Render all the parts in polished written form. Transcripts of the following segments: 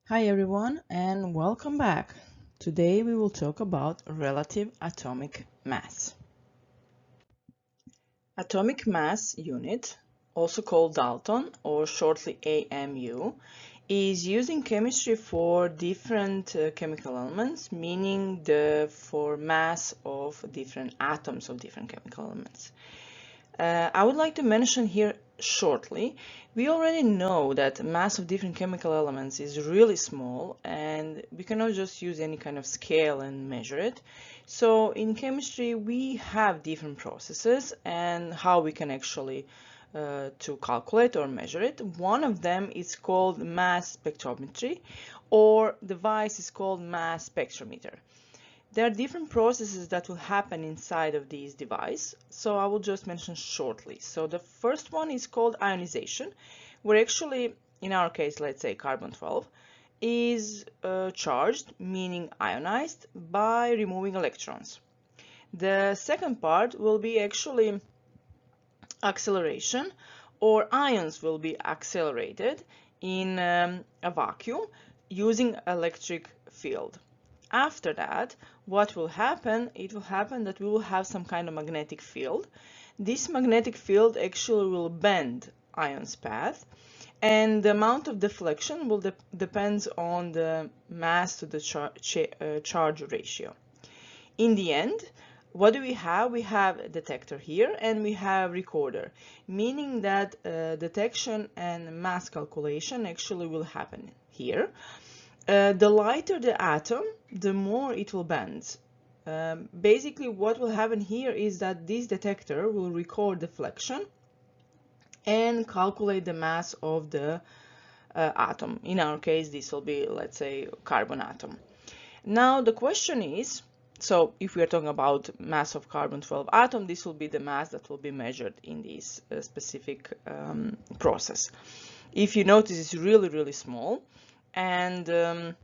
Hi everyone and welcome back. Today we will talk about relative atomic mass. Atomic mass unit, also called Dalton or shortly AMU, is used in chemistry for different chemical elements, meaning for mass of different atoms of different chemical elements. I would like to mention here shortly, we already know that mass of different chemical elements is really small and we cannot just use any kind of scale and measure it. So in chemistry we have different processes and how we can actually to calculate or measure it. One of them is called mass spectrometry, or device is called mass spectrometer. There are different processes that will happen inside of these devices, so I will just mention shortly. So the first one is called ionization, where actually, in our case, let's say carbon-12, is charged, meaning ionized, by removing electrons. The second part will be actually acceleration, or ions will be accelerated in a vacuum using electric field. After that, what will happen? It will happen that we will have some kind of magnetic field. This magnetic field actually will bend ion's path, and the amount of deflection will depends on the mass to the charge ratio. In the end, what do we have? We have a detector here and we have recorder, meaning that detection and mass calculation actually will happen here. The lighter the atom, the more it will bend. Basically, what will happen here is that this detector will record deflection and calculate the mass of the atom. In our case, this will be, let's say, carbon atom. Now, the question is, so if we are talking about mass of carbon-12 atom, this will be the mass that will be measured in this specific process. If you notice, it's really, really small. And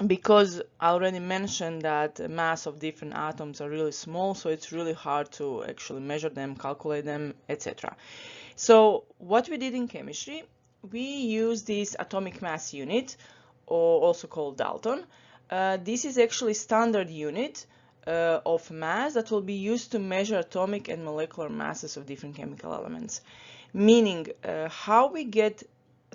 because I already mentioned that the mass of different atoms are really small, so it's really hard to actually measure them, calculate them, etc. So what we did in chemistry, we used this atomic mass unit, or also called Dalton. This is actually standard unit of mass that will be used to measure atomic and molecular masses of different chemical elements. Meaning, how we get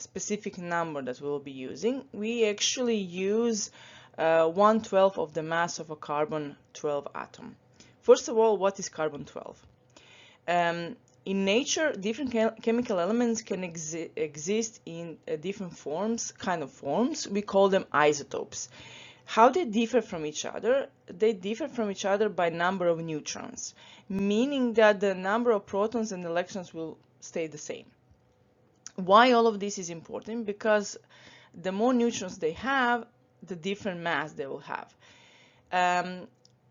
specific number that we'll be using, we actually use 1/12 of the mass of a carbon-12 atom. First of all, what is carbon-12? In nature, different chemical elements can exist in different forms, We call them isotopes. How they differ from each other? They differ from each other by number of neutrons, meaning that the number of protons and electrons will stay the same. Why all of this is important? Because the more neutrons they have, the different mass they will have.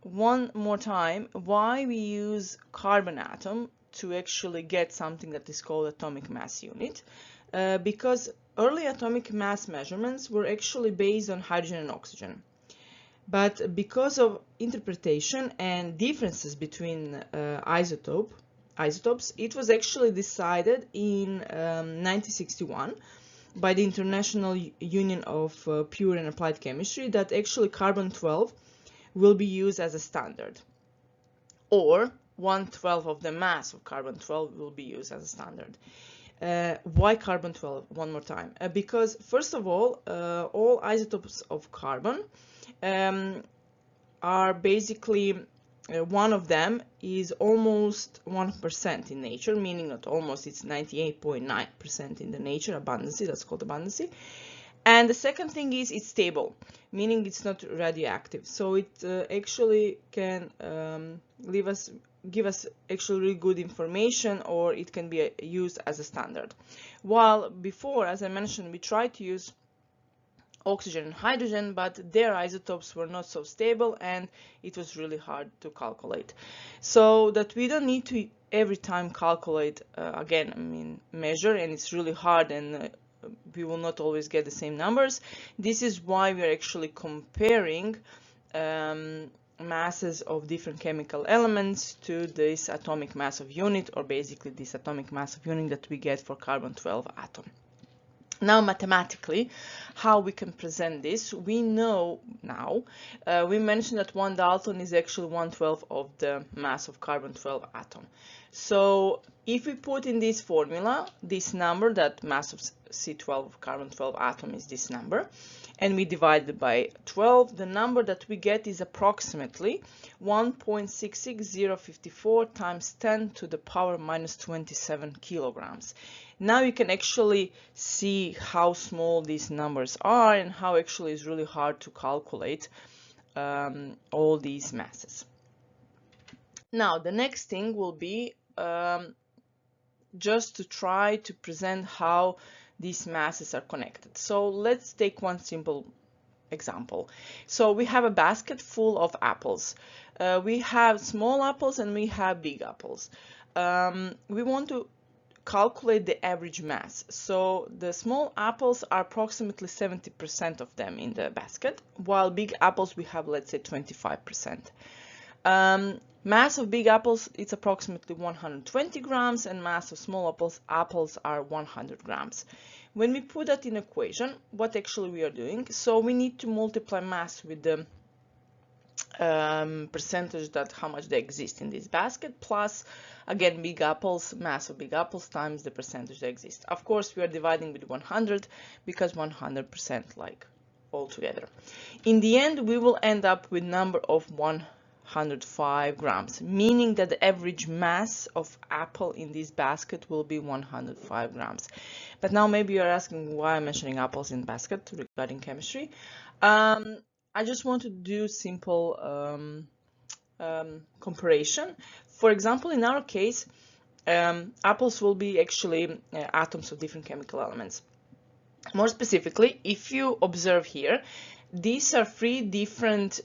One more time, why we use carbon atom to actually get something that is called atomic mass unit? Because early atomic mass measurements were actually based on hydrogen and oxygen. But because of interpretation and differences between isotopes, it was actually decided in 1961 by the International Union of Pure and Applied Chemistry that actually carbon-12 will be used as a standard, or 1/12 of the mass of carbon-12 will be used as a standard. Why carbon-12? One more time. Because first of all isotopes of carbon are basically one of them is almost 1% in nature, meaning not almost, it's 98.9% in the nature, abundancy, that's called abundancy. And the second thing is it's stable, meaning it's not radioactive. So it actually can give us actually really good information, or it can be used as a standard. While before, as I mentioned, we tried to use oxygen and hydrogen, but their isotopes were not so stable and it was really hard to calculate. So that we don't need to every time calculate measure, and it's really hard, and we will not always get the same numbers. This is why we are actually comparing masses of different chemical elements to this atomic mass of unit, or basically this atomic mass of unit that we get for carbon-12 atom. Now, mathematically, how we can present this, we know now, we mentioned that 1 Dalton is actually 1/12 of the mass of carbon-12 atom. So if we put in this formula, this number, that mass of C12 of carbon-12 atom is this number, and we divide it by 12, the number that we get is approximately 1.66054 times 10 to the power minus 27 kilograms. Now you can actually see how small these numbers are and how actually it's really hard to calculate all these masses. Now the next thing will be just to try to present how these masses are connected. So let's take one simple example. So we have a basket full of apples. We have small apples and we have big apples. We want to calculate the average mass. So the small apples are approximately 70% of them in the basket, while big apples we have, let's say, 25%. Mass of big apples, it's approximately 120 grams, and mass of small apples are 100 grams. When we put that in equation, what actually we are doing, so we need to multiply mass with the percentage that how much they exist in this basket, plus again big apples, mass of big apples times the percentage they exist. Of course we are dividing with 100 because 100% like all together. In the end we will end up with number of 105 grams, meaning that the average mass of apple in this basket will be 105 grams. But now maybe you're asking why I'm mentioning apples in basket regarding chemistry. I just want to do simple comparison. For example, in our case, apples will be actually atoms of different chemical elements. More specifically, if you observe here, these are 3 different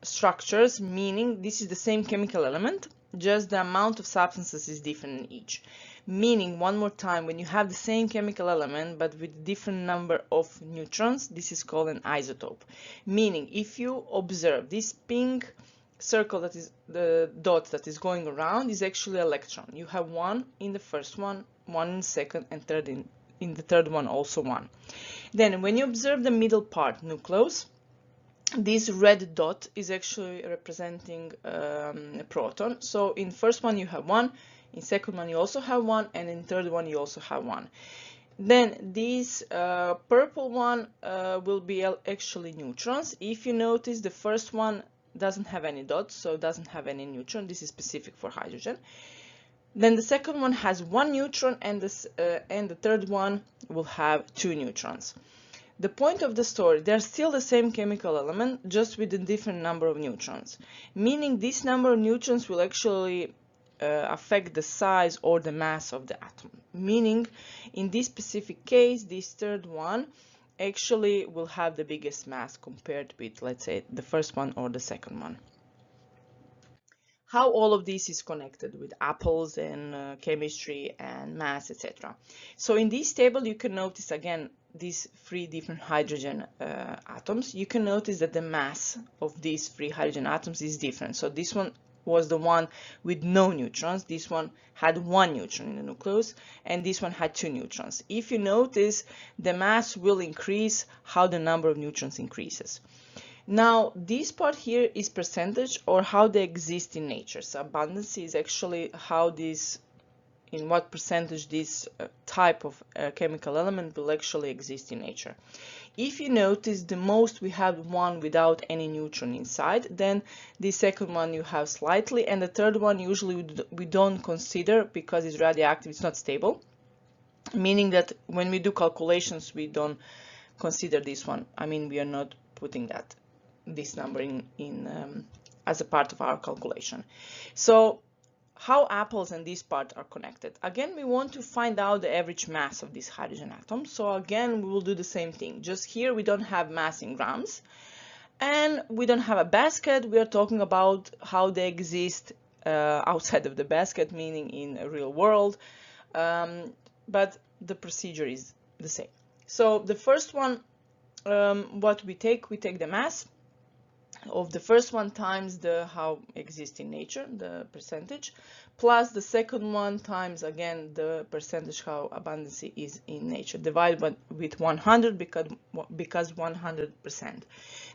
structures, meaning this is the same chemical element, just the amount of substances is different in each. Meaning, one more time, when you have the same chemical element but with different number of neutrons, this is called an isotope. Meaning, if you observe this pink circle, that is the dot that is going around, is actually electron. You have 1 in the first one, 1 in the second, and third in the third one also 1. Then when you observe the middle part, nucleus, this red dot is actually representing a proton. So in first one you have 1, in second one you also have 1, and in third one you also have 1. Then this purple one will be actually neutrons. If you notice, the first one doesn't have any dots, so doesn't have any neutron. This is specific for hydrogen. Then the second one has 1 neutron, and the third one will have 2 neutrons. The point of the story, they're still the same chemical element, just with a different number of neutrons. Meaning this number of neutrons will actually affect the size or the mass of the atom. Meaning, in this specific case, this third one actually will have the biggest mass compared with, let's say, the first one or the second one. How all of this is connected with apples and chemistry and mass, etc. So in this table, you can notice again these 3 different hydrogen atoms. You can notice that the mass of these 3 hydrogen atoms is different. So this one was the one with no neutrons. This one had 1 neutron in the nucleus, and this one had 2 neutrons. If you notice, the mass will increase how the number of neutrons increases. Now, this part here is percentage, or how they exist in nature. So abundance is actually how this, in what percentage this type of chemical element will actually exist in nature. If you notice, the most we have 1 without any neutron inside, then the second one you have slightly, and the third one usually we don't consider because it's radioactive, it's not stable. Meaning that when we do calculations, we don't consider this one. I mean, we are not putting this number in as a part of our calculation. So how apples and this part are connected. Again, we want to find out the average mass of this hydrogen atom. So again, we will do the same thing. Just here we don't have mass in grams, and we don't have a basket. We are talking about how they exist outside of the basket, meaning in a real world, but the procedure is the same. So the first one, what we take the mass. of the first one times the how exists in nature, the percentage, plus the second one times again the percentage how abundancy is in nature, divided with 100 because 100%.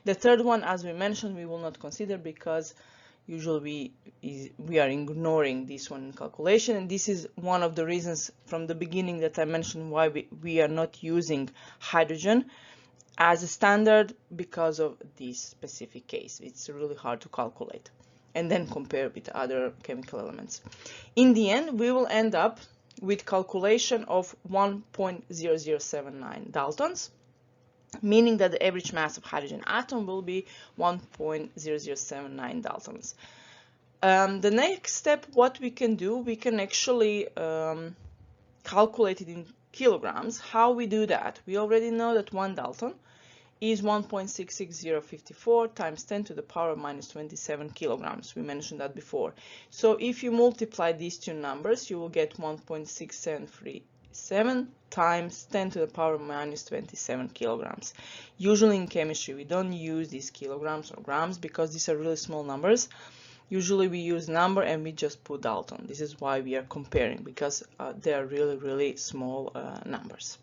The third one, as we mentioned, we will not consider because usually we are ignoring this one in calculation, and this is one of the reasons from the beginning that I mentioned why we are not using hydrogen as a standard, because of this specific case. It's really hard to calculate and then compare with other chemical elements. In the end, we will end up with calculation of 1.0079 Daltons, meaning that the average mass of hydrogen atom will be 1.0079 Daltons. The next step, what we can do, we can actually calculate it in kilograms. How we do that? We already know that 1 Dalton is 1.66054 times 10 to the power minus 27 kilograms. We mentioned that before. So if you multiply these two numbers, you will get 1.6737 times 10 to the power minus 27 kilograms. Usually in chemistry, we don't use these kilograms or grams because these are really small numbers. Usually we use number and we just put Dalton. This is why we are comparing, because they are really, really small numbers.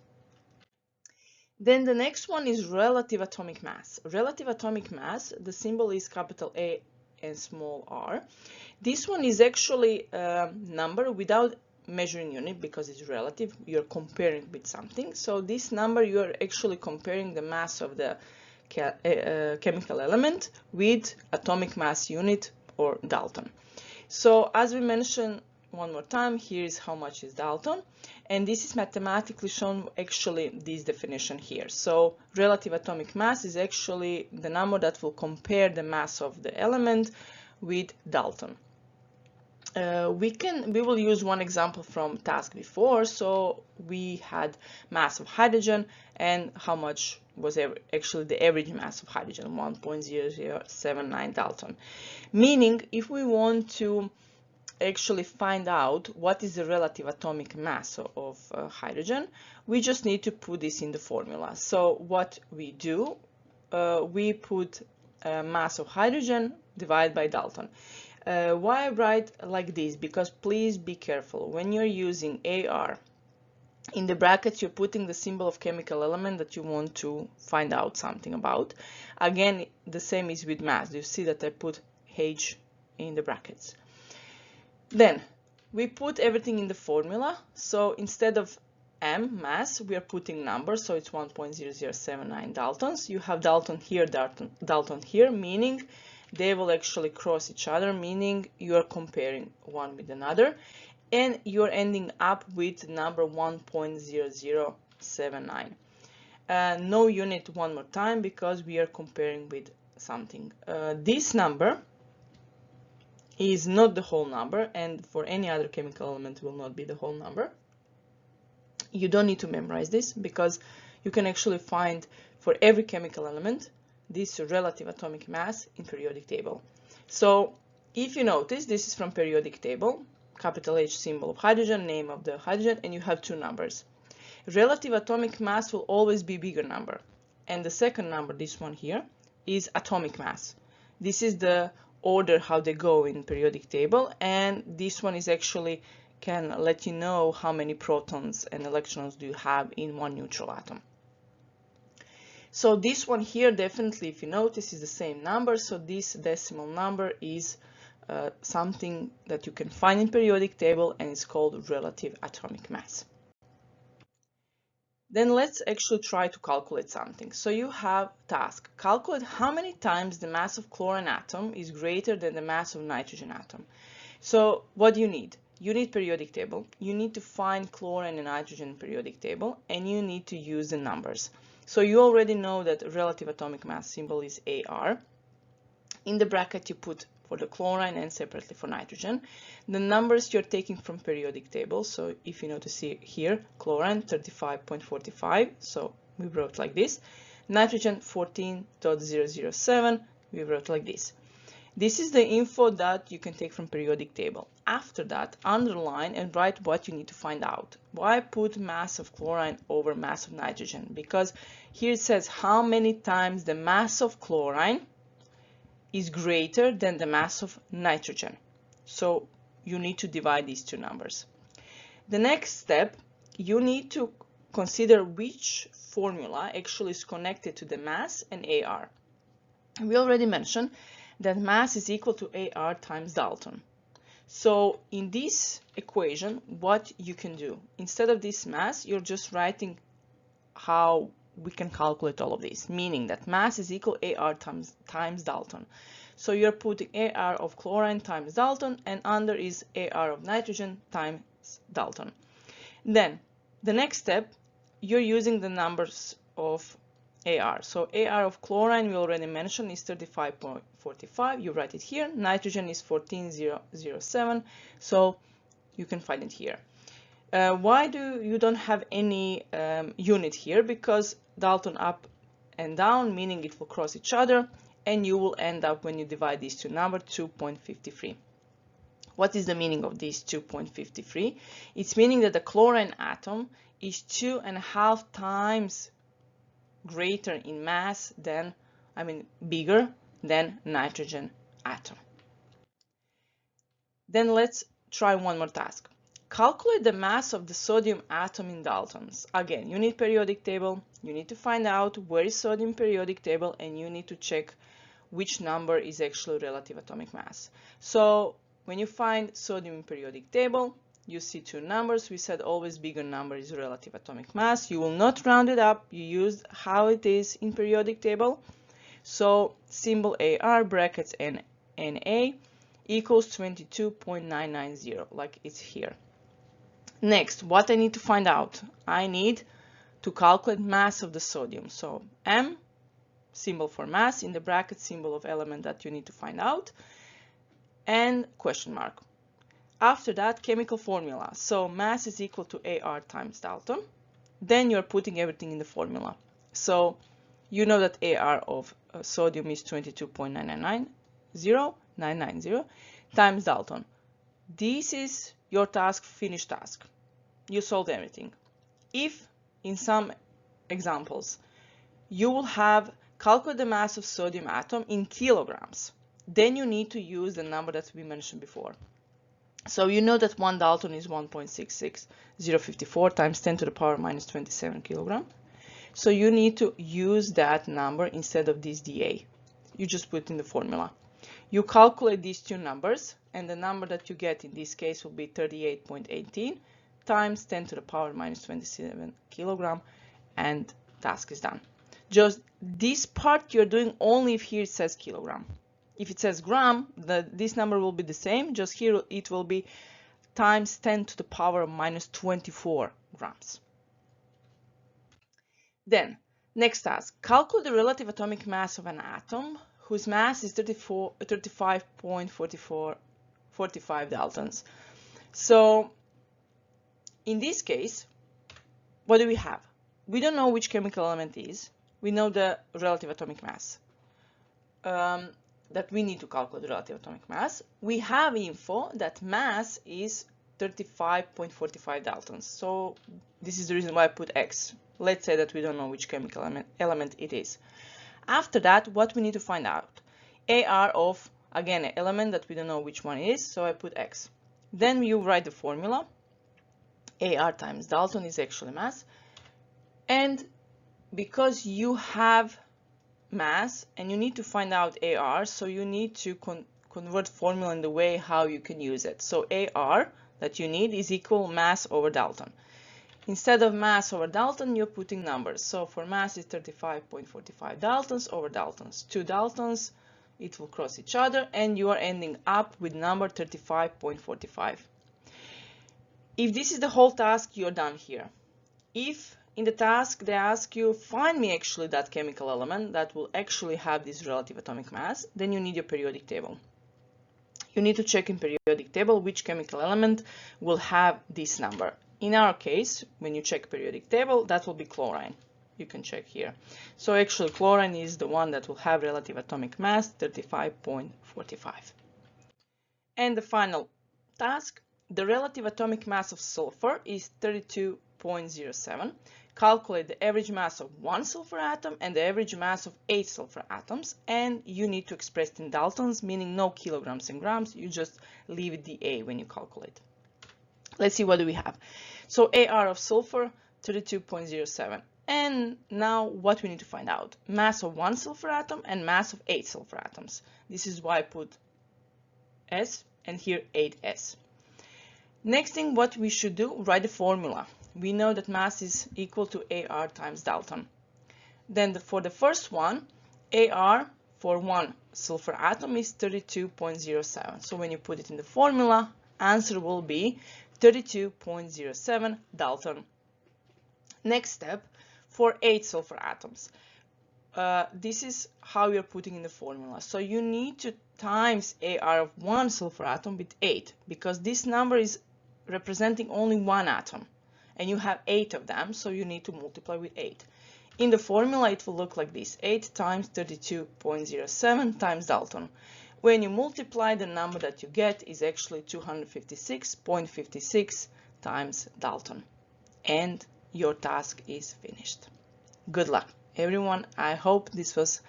Then the next one is relative atomic mass. Relative atomic mass, the symbol is capital A and small r. This one is actually a number without measuring unit because it's relative. You're comparing with something. So this number, you are actually comparing the mass of the chemical element with atomic mass unit or Dalton. So as we mentioned one more time, here is how much is Dalton, and this is mathematically shown actually this definition here. So relative atomic mass is actually the number that will compare the mass of the element with Dalton. We will use one example from task before. So we had mass of hydrogen and how much was actually the average mass of hydrogen, 1.0079 Dalton. Meaning, if we want to actually find out what is the relative atomic mass of hydrogen, we just need to put this in the formula. So what we do, we put mass of hydrogen divided by Dalton. Why I write like this? Because please be careful. When you're using AR, in the brackets you're putting the symbol of chemical element that you want to find out something about. Again, the same is with mass. You see that I put H in the brackets. Then we put everything in the formula. So instead of M, mass, we are putting numbers. So it's 1.0079 Daltons. You have Dalton here, Dalton here, meaning they will actually cross each other, meaning you are comparing one with another. And you're ending up with number 1.0079. No unit one more time because we are comparing with something. This number is not the whole number, and for any other chemical element will not be the whole number. You don't need to memorize this because you can actually find for every chemical element this relative atomic mass in periodic table. So if you notice, this is from periodic table, capital H symbol of hydrogen, name of the hydrogen, and you have two numbers. Relative atomic mass will always be bigger number, and the second number, this one here, is atomic mass. This is the order how they go in periodic table, and this one is actually can let you know how many protons and electrons do you have in one neutral atom. So this one here, definitely, if you notice, is the same number. So this decimal number is something that you can find in periodic table, and it's called relative atomic mass. Then let's actually try to calculate something. So you have task. Calculate how many times the mass of chlorine atom is greater than the mass of nitrogen atom. So what do you need? You need periodic table. You need to find chlorine and nitrogen periodic table, and you need to use the numbers. So you already know that relative atomic mass symbol is AR. In the bracket you put for the chlorine and separately for nitrogen. The numbers you're taking from periodic table. So if you notice here, chlorine 35.45, so we wrote like this. Nitrogen 14.007, we wrote like this. This is the info that you can take from periodic table. After that, underline and write what you need to find out. Why put mass of chlorine over mass of nitrogen? Because here it says how many times the mass of chlorine is greater than the mass of nitrogen. So you need to divide these two numbers. The next step, you need to consider which formula actually is connected to the mass and AR. We already mentioned that mass is equal to AR times Dalton. So in this equation, what you can do, instead of this mass, you're just writing how we can calculate all of this, meaning that mass is equal AR times Dalton. So you're putting AR of chlorine times Dalton, and under is AR of nitrogen times Dalton. Then the next step, you're using the numbers of AR. So AR of chlorine, we already mentioned, is 35.45. You write it here. Nitrogen is 14.007. So you can find it here. Why do you don't have any unit here? Because Dalton up and down, meaning it will cross each other, and you will end up, when you divide these two numbers, 2.53. What is the meaning of this 2.53? It's meaning that the chlorine atom is 2.5 times greater in mass than, bigger than nitrogen atom. Then let's try one more task. Calculate the mass of the sodium atom in Daltons. Again, you need periodic table, you need to find out where is sodium periodic table, and you need to check which number is actually relative atomic mass. So when you find sodium in periodic table, you see two numbers. We said always bigger number is relative atomic mass. You will not round it up. You use how it is in periodic table. So symbol AR brackets NA equals 22.990, like it's here. Next, what I need to find out? I need to calculate mass of the sodium. So M, symbol for mass, in the bracket, symbol of element that you need to find out, and question mark. After that, chemical formula. So mass is equal to AR times Dalton. Then you're putting everything in the formula. So you know that AR of sodium is 22.990 times Dalton. This is your task, finished task. You solved everything. If in some examples you will have calculate the mass of sodium atom in kilograms, then you need to use the number that we mentioned before. So you know that 1 Dalton is 1.66054 times 10 to the power minus 27 kilogram. So you need to use that number instead of this dA. You just put in the formula. You calculate these two numbers, and the number that you get in this case will be 38.18 times 10 to the power minus 27 kilogram, and task is done. Just this part you're doing only if here it says kilogram. If it says gram, this number will be the same, just here it will be times 10 to the power minus 24 grams. Then, next task, calculate the relative atomic mass of an atom whose mass is 35.45 Daltons. So, in this case, what do we have? We don't know which chemical element is. We know the relative atomic mass. That we need to calculate the relative atomic mass. We have info that mass is 35.45 Daltons. So this is the reason why I put X. Let's say that we don't know which chemical element it is. After that, what we need to find out? AR of, again, an element that we don't know which one it is, so I put X. Then you write the formula. AR times Dalton is actually mass. And because you have mass and you need to find out AR, so you need to convert formula in the way how you can use it. So AR that you need is equal mass over Dalton. Instead of mass over Dalton, you're putting numbers. So for mass is 35.45 Daltons over Daltons. 2 Daltons, it will cross each other, and you are ending up with number 35.45. If this is the whole task, you're done here. If in the task they ask you, find me actually that chemical element that will actually have this relative atomic mass, then you need your periodic table. You need to check in periodic table which chemical element will have this number. In our case, when you check periodic table, that will be chlorine. You can check here. So actually chlorine is the one that will have relative atomic mass 35.45. And the final task, the relative atomic mass of sulfur is 32.07. calculate the average mass of one sulfur atom and the average mass of 8 sulfur atoms, and you need to express it in Daltons, meaning no kilograms and grams, you just leave it the A when you calculate. Let's see what do we have. So AR of sulfur, 32.07. And now what we need to find out, mass of one sulfur atom and mass of 8 sulfur atoms. This is why I put S and here 8S. Next thing what we should do, write the formula. We know that mass is equal to AR times Dalton. Then for the first one, AR for one sulfur atom is 32.07. So when you put it in the formula, answer will be 32.07 Dalton. Next step, for 8 sulfur atoms. This is how you're putting in the formula. So you need to times AR of one sulfur atom with 8, because this number is representing only one atom, and you have 8 of them, so you need to multiply with 8. In the formula, it will look like this, 8 times 32.07 times Dalton. When you multiply, the number that you get is actually 256.56 times Dalton. And your task is finished. Good luck, everyone. I hope this was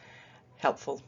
helpful.